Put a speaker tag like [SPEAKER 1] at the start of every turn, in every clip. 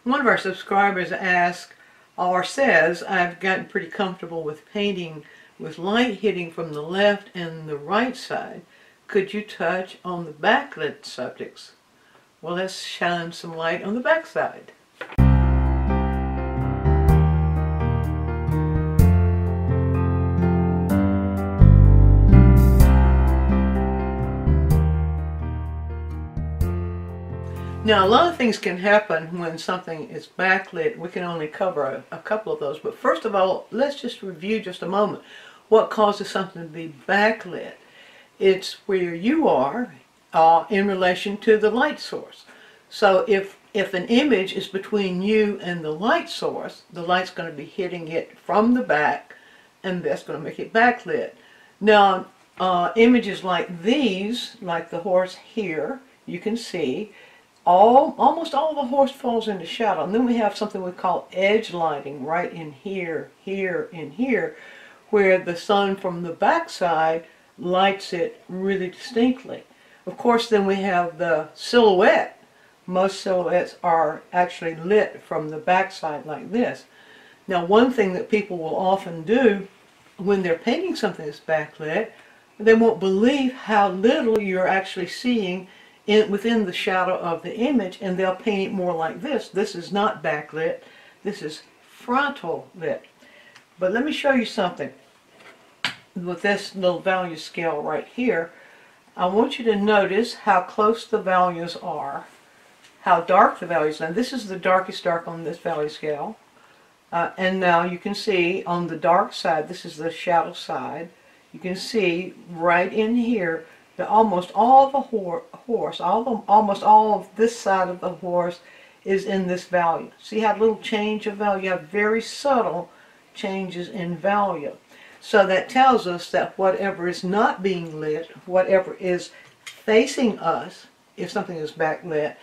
[SPEAKER 1] One of our subscribers asked or says, I've gotten pretty comfortable with painting with light hitting from the left and the right side. Could you touch on the backlit subjects? Well, let's shine some light on the back side. Now, a lot of things can happen when something is backlit. We can only cover a couple of those. But first of all, let's just review just a moment what causes something to be backlit. It's where you are in relation to the light source. So if an image is between you and the light source, the light's going to be hitting it from the back, and that's going to make it backlit. Now, images like these, like the horse here, you can see almost all the horse falls into shadow. And then we have something we call edge lighting right in here, here, and here, where the sun from the back side lights it really distinctly. Of course, then we have the silhouette. Most silhouettes are actually lit from the back side like this. Now, one thing that people will often do when they're painting something that's backlit, they won't believe how little you're actually seeing within the shadow of the image, and they'll paint it more like this. This is not backlit, this is frontal lit. But let me show you something. With this little value scale right here, I want you to notice how close the values are, how dark the values are. Now, this is the darkest dark on this value scale. And now you can see on the dark side, this is the shadow side, you can see right in here that almost all the horse, almost all of this side of the horse is in this value. See how little change of value? You have very subtle changes in value. So that tells us that whatever is not being lit, whatever is facing us, if something is backlit,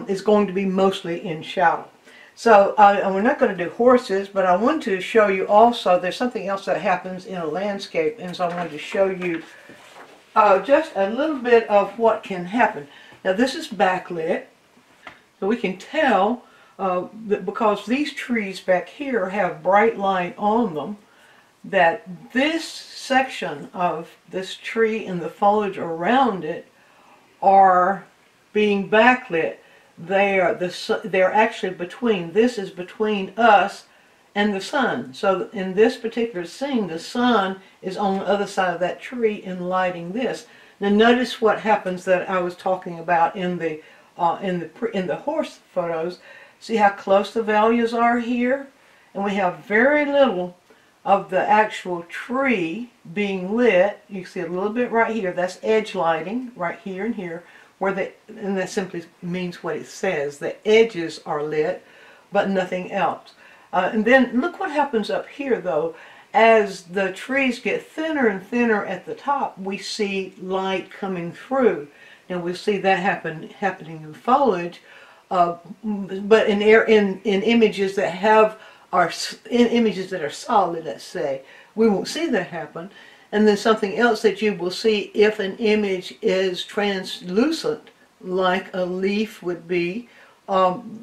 [SPEAKER 1] is going to be mostly in shadow. So we're not going to do horses, but I want to show you also there's something else that happens in a landscape, and so I wanted to show you just a little bit of what can happen. Now, this is backlit, so we can tell that because these trees back here have bright light on them, that this section of this tree and the foliage around it are being backlit. They're actually between, this is between us and the sun. So in this particular scene, the sun is on the other side of that tree and lighting this. Now notice what happens that I was talking about in the horse photos. See how close the values are here? And we have very little of the actual tree being lit. You can see a little bit right here. That's edge lighting right here and here, and that simply means what it says. The edges are lit, but nothing else. And then look what happens up here, though. As the trees get thinner and thinner at the top, we see light coming through, and we see that happening in foliage. But in images that images that are solid, let's say, we won't see that happen. And then something else that you will see if an image is translucent, like a leaf would be,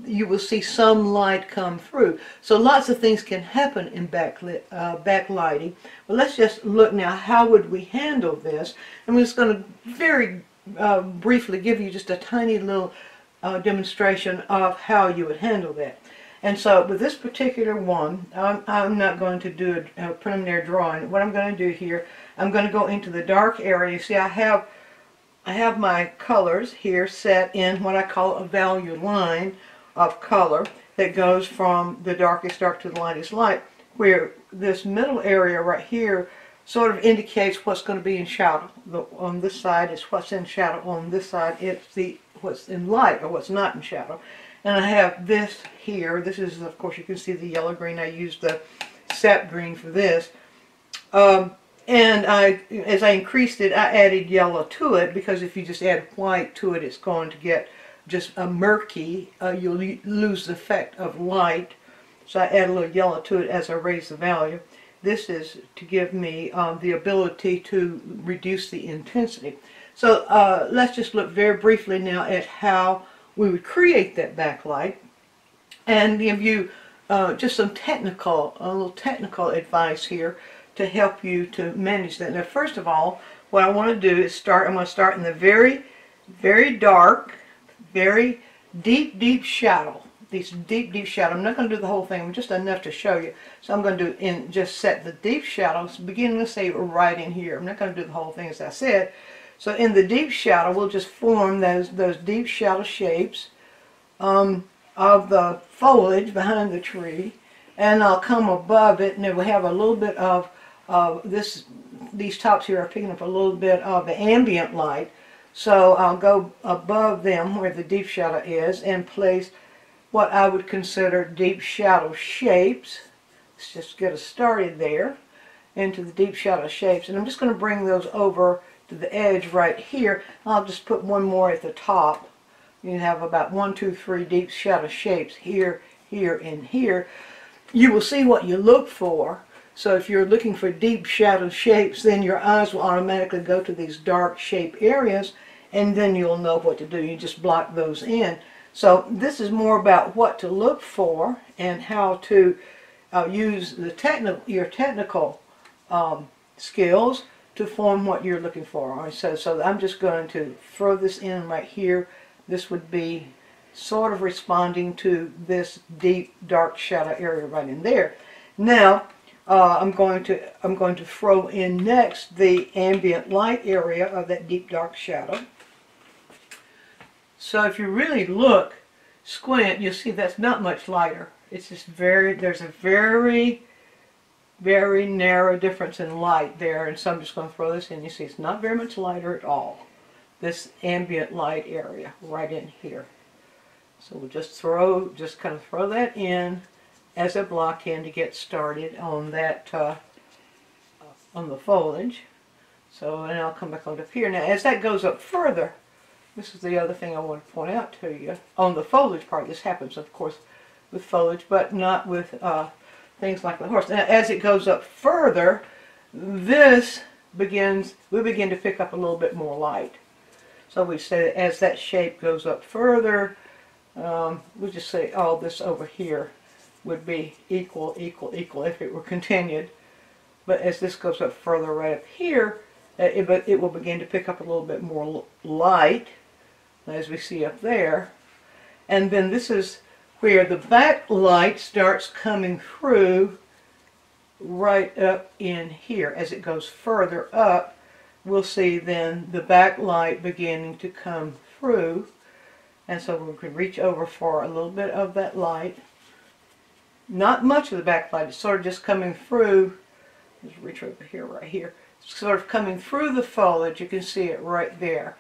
[SPEAKER 1] you will see some light come through. So lots of things can happen in backlighting. But let's just look now, how would we handle this? I'm just going to very briefly give you just a tiny little demonstration of how you would handle that. And so with this particular one, I'm not going to do a preliminary drawing. What I'm going to do here, I'm going to go into the dark area. See, I have my colors here set in what I call a value line of color that goes from the darkest dark to the lightest light, where this middle area right here sort of indicates what's going to be in shadow. On this side is what's in shadow. On this side it's what's in light or what's not in shadow. And I have this here. This is, of course, you can see the yellow green. I used the sap green for this. And as I increased it, I added yellow to it, because if you just add white to it, it's going to get just a murky. You'll lose the effect of light. So I add a little yellow to it as I raise the value. This is to give me the ability to reduce the intensity. So let's just look very briefly now at how we would create that backlight. and give you just some a little technical advice here to help you to manage that. Now, first of all, what I want to do is I'm going to start in the very, very dark, very deep shadow. These deep shadow. I'm not going to do the whole thing, just enough to show you. So I'm going to do just set the deep shadows, beginning to say right in here. I'm not going to do the whole thing as I said. So in the deep shadow, we'll just form those deep shadow shapes of the foliage behind the tree, and I'll come above it, and it will have a little bit of these tops here are picking up a little bit of the ambient light. So I'll go above them where the deep shadow is and place what I would consider deep shadow shapes. Let's just get us started there into the deep shadow shapes, and I'm just going to bring those over to the edge right here. I'll just put one more at the top. You have about 1, 2, 3 deep shadow shapes here, here, and here. You will see what you look for. So if you're looking for deep shadow shapes, then your eyes will automatically go to these dark shape areas, and then you'll know what to do. You just block those in. So this is more about what to look for and how to use the your technical skills to form what you're looking for. All right, so I'm just going to throw this in right here. This would be sort of responding to this deep dark shadow area right in there. Now I'm going to throw in next the ambient light area of that deep dark shadow. So if you really look, squint, you'll see that's not much lighter. It's just there's a very narrow difference in light there, and so I'm just going to throw this in. You see it's not very much lighter at all. This ambient light area right in here. So we'll just kind of throw that in as a block in to get started on that on the foliage. So, and I'll come back on up here. Now as that goes up further, this is the other thing I want to point out to you. On the foliage part, this happens of course with foliage, but not with things like the horse. Now as it goes up further, we begin to pick up a little bit more light. So we say that as that shape goes up further, we'll just say all this over here would be equal if it were continued. But as this goes up further right up here, it will begin to pick up a little bit more light, as we see up there. And then this is where the backlight starts coming through right up in here. As it goes further up, we'll see then the backlight beginning to come through. And so we can reach over for a little bit of that light. Not much of the backlight, it's sort of just coming through. Just reach over here, right here. It's sort of coming through the foliage. You can see it right there.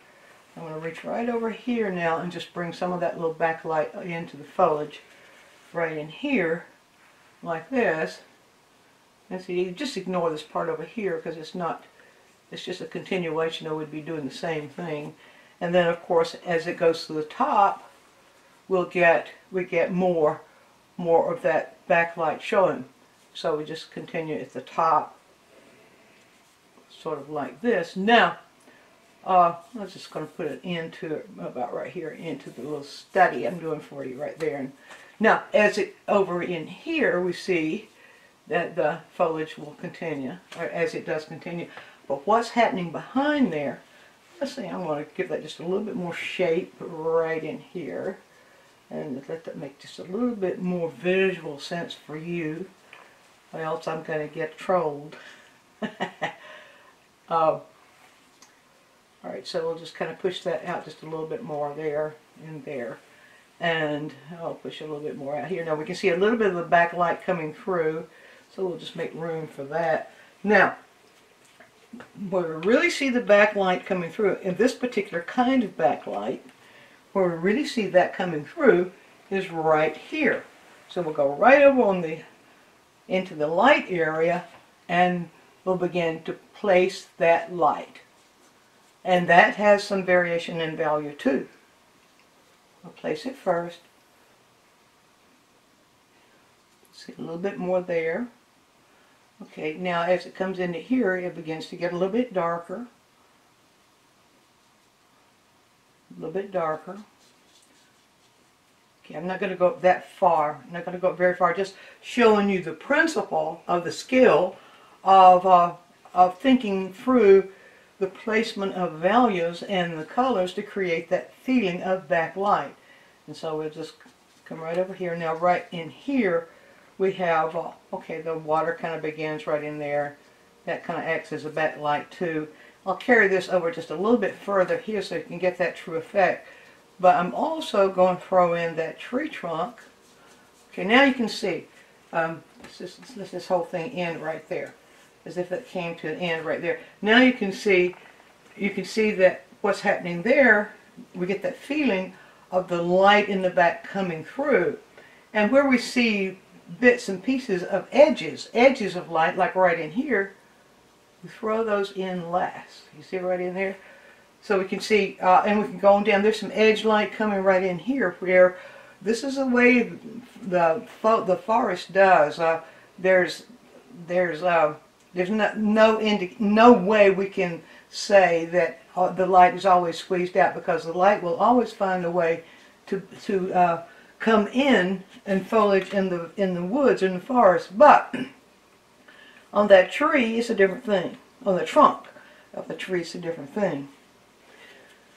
[SPEAKER 1] I'm going to reach right over here now and just bring some of that little backlight into the foliage right in here, like this. And so you just ignore this part over here because it's just a continuation, or we'd be doing the same thing. And then of course as it goes to the top, we get more of that backlight showing. So we just continue at the top, sort of like this. Now I'm just going to put it into about right here into the little study I'm doing for you right there. And now as it over in here, we see that the foliage will continue, or as it does continue. But what's happening behind there, let's see, I'm going to give that just a little bit more shape right in here, and let that make just a little bit more visual sense for you, or else I'm going to get trolled. Alright, so we'll just kind of push that out just a little bit more there and there. And I'll push a little bit more out here. Now we can see a little bit of the backlight coming through, so we'll just make room for that. Now, where we really see the backlight coming through, in this particular kind of backlight, where we really see that coming through is right here. So we'll go right over into the light area, and we'll begin to place that light. And that has some variation in value too. I'll place it first. See a little bit more there. Okay, now as it comes into here, it begins to get a little bit darker. A little bit darker. Okay, I'm not going to go up that far. I'm not going to go up very far. Just showing you the principle of the skill of thinking through the placement of values and the colors to create that feeling of backlight. And so we'll just come right over here. Now right in here we have, okay, the water kind of begins right in there. That kind of acts as a backlight too. I'll carry this over just a little bit further here so you can get that true effect. But I'm also going to throw in that tree trunk. Okay, now you can see, let's this whole thing end right there, as if it came to an end right there. Now you can see that what's happening there, we get that feeling of the light in the back coming through. And where we see bits and pieces of edges of light, like right in here, we throw those in last. You see right in there? So we can see, and we can go on down. There's some edge light coming right in here where this is the way the forest does. There's no way we can say that the light is always squeezed out, because the light will always find a way to come in and foliage in the woods, in the forest. But on that tree, it's a different thing. On the trunk of the tree, it's a different thing.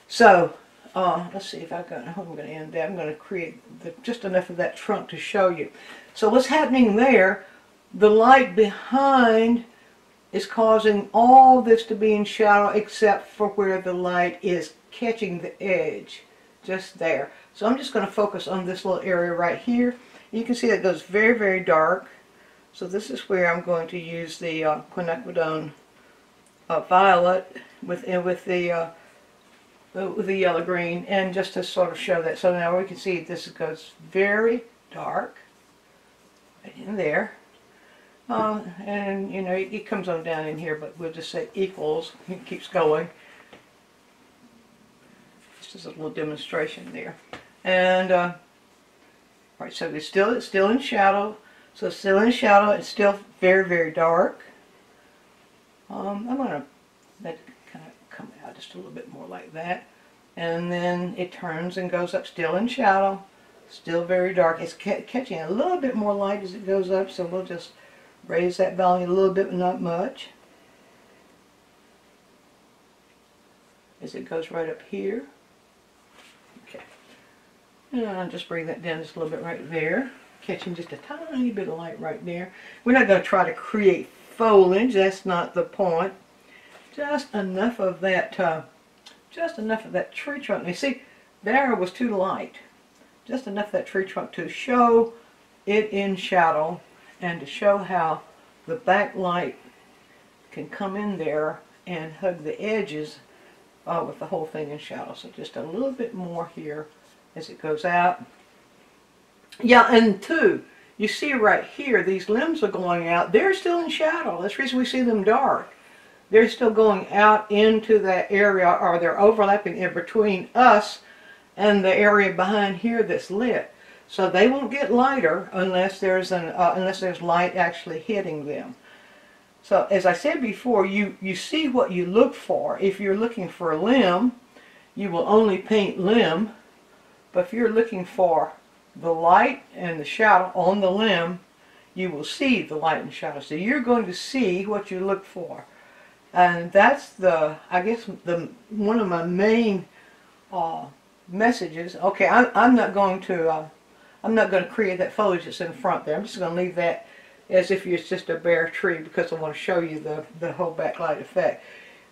[SPEAKER 1] So, let's see if I hope I'm going to end that. I'm going to create just enough of that trunk to show you. So what's happening there, the light behind is causing all this to be in shadow except for where the light is catching the edge, just there. So I'm just going to focus on this little area right here. You can see it goes very, very dark. So this is where I'm going to use the quinacridone violet with the yellow green, and just to sort of show that. So now we can see this goes very dark right in there. And you know, it comes on down in here, but we'll just say equals. It keeps going. Just as a little demonstration there. And right, so it's still in shadow. So it's still in shadow. It's still very, very dark. I'm going to let it kind of come out just a little bit more like that. And then it turns and goes up, still in shadow, still very dark. It's catching a little bit more light as it goes up, so we'll just raise that value a little bit, but not much. As it goes right up here. Okay. And I'll just bring that down just a little bit right there. Catching just a tiny bit of light right there. We're not going to try to create foliage, that's not the point. Just enough of that tree trunk. You see, there was too light. Just enough of that tree trunk to show it in shadow, and to show how the backlight can come in there and hug the edges with the whole thing in shadow. So just a little bit more here as it goes out. Yeah, and two, you see right here, these limbs are going out. They're still in shadow. That's the reason we see them dark. They're still going out into that area, or they're overlapping in between us and the area behind here that's lit. So they won't get lighter unless there's light actually hitting them. So as I said before, you see what you look for. If you're looking for a limb, you will only paint limb. But if you're looking for the light and the shadow on the limb, you will see the light and shadow. So you're going to see what you look for. And that's I guess one of my main messages. Okay, I'm not going to create that foliage that's in front there. I'm just going to leave that as if it's just a bare tree, because I want to show you the whole backlight effect.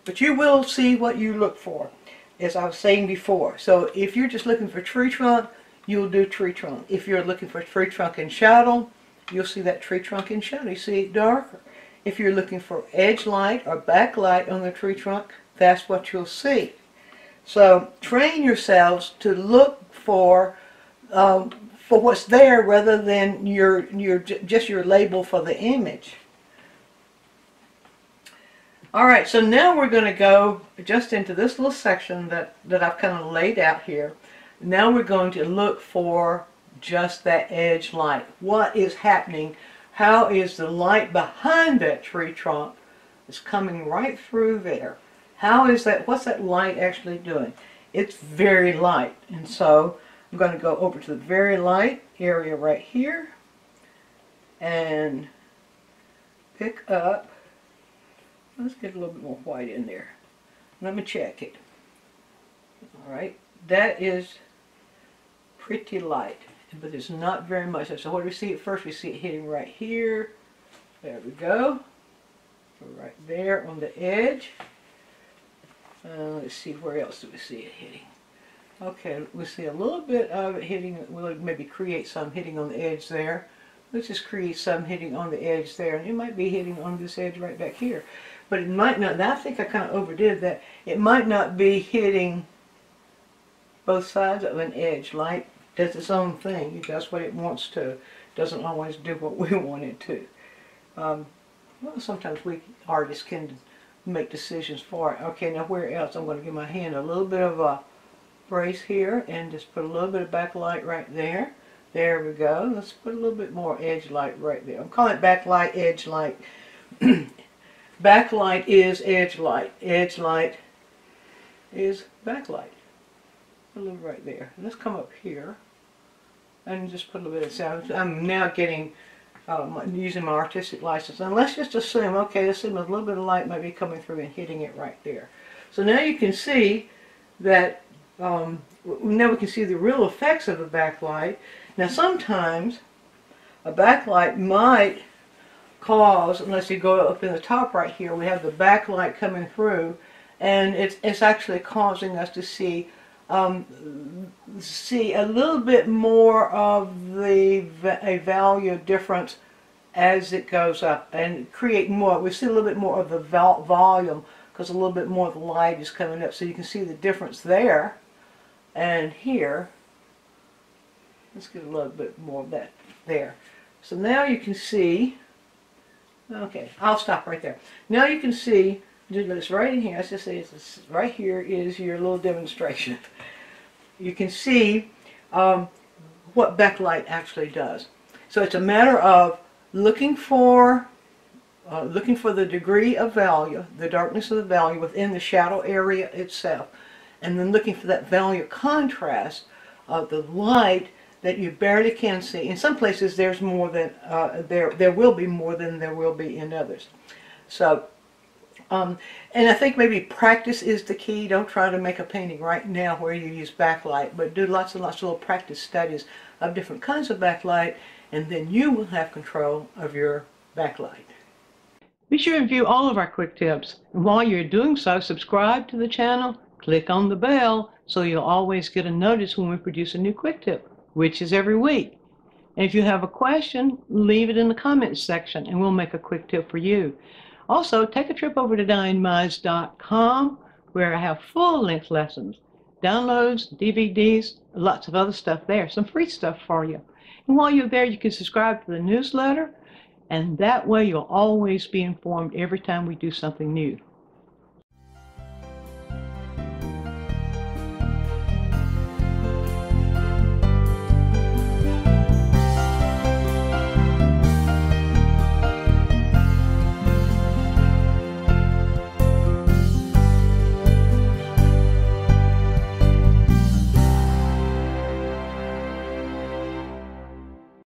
[SPEAKER 1] But you will see what you look for, as I was saying before. So if you're just looking for tree trunk, you'll do tree trunk. If you're looking for tree trunk in shadow, you'll see that tree trunk in shadow. You see it darker. If you're looking for edge light or backlight on the tree trunk, that's what you'll see. So train yourselves to look for what's there, rather than just your label for the image. All right, so now we're going to go just into this little section that I've kind of laid out here. Now we're going to look for just that edge light. What is happening? How is the light behind that tree trunk? It's coming right through there. How is that? What's that light actually doing? It's very light, and so I'm going to go over to the very light area right here and pick up, let's get a little bit more white in there. Let me check it. Alright, that is pretty light, but it's not very much. So what do we see at first? We see it hitting right here. There we go. Right there on the edge. Let's see, where else do we see it hitting? Okay, we see a little bit of it hitting. We'll maybe create some hitting on the edge there. Let's just create some hitting on the edge there. And it might be hitting on this edge right back here. But it might not, I think I kind of overdid that. It might not be hitting both sides of an edge. Light does its own thing. It does what it wants to. It doesn't always do what we want it to. Well, sometimes we artists can make decisions for it. Okay, now where else? I'm going to give my hand a little bit of a brace here and just put a little bit of backlight right there. There we go. Let's put a little bit more edge light right there. I'm calling it backlight, edge light. Backlight is edge light. Edge light is backlight. A little right there. Let's come up here and just put a little bit of sound. I'm now getting using my artistic license. And let's just assume, okay, let's assume a little bit of light might be coming through and hitting it right there. So now you can see that, now we can see the real effects of the backlight. Now sometimes a backlight might cause, unless you go up in the top right here, we have the backlight coming through, and it's actually causing us to see a little bit more of a value difference as it goes up, and create more. We see a little bit more of the volume because a little bit more of the light is coming up, so you can see the difference there and here. Let's get a little bit more of that there. So now you can see, okay, I'll stop right there. Now you can see, it's right in here. Let's just say it's right here is your little demonstration. You can see what backlight actually does. So it's a matter of looking for the degree of value, the darkness of the value within the shadow area itself, and then looking for that value contrast of the light that you barely can see. In some places there's more than there will be more than there will be in others. So and I think maybe practice is the key. Don't try to make a painting right now where you use backlight, but do lots and lots of little practice studies of different kinds of backlight, and then you will have control of your backlight. Be sure and view all of our quick tips. And while you're doing so, subscribe to the channel, click on the bell so you'll always get a notice when we produce a new quick tip, which is every week. And if you have a question, leave it in the comments section and we'll make a quick tip for you. Also, take a trip over to DianneMize.com where I have full-length lessons, downloads, DVDs, lots of other stuff there, some free stuff for you. And while you're there, you can subscribe to the newsletter, and that way you'll always be informed every time we do something new.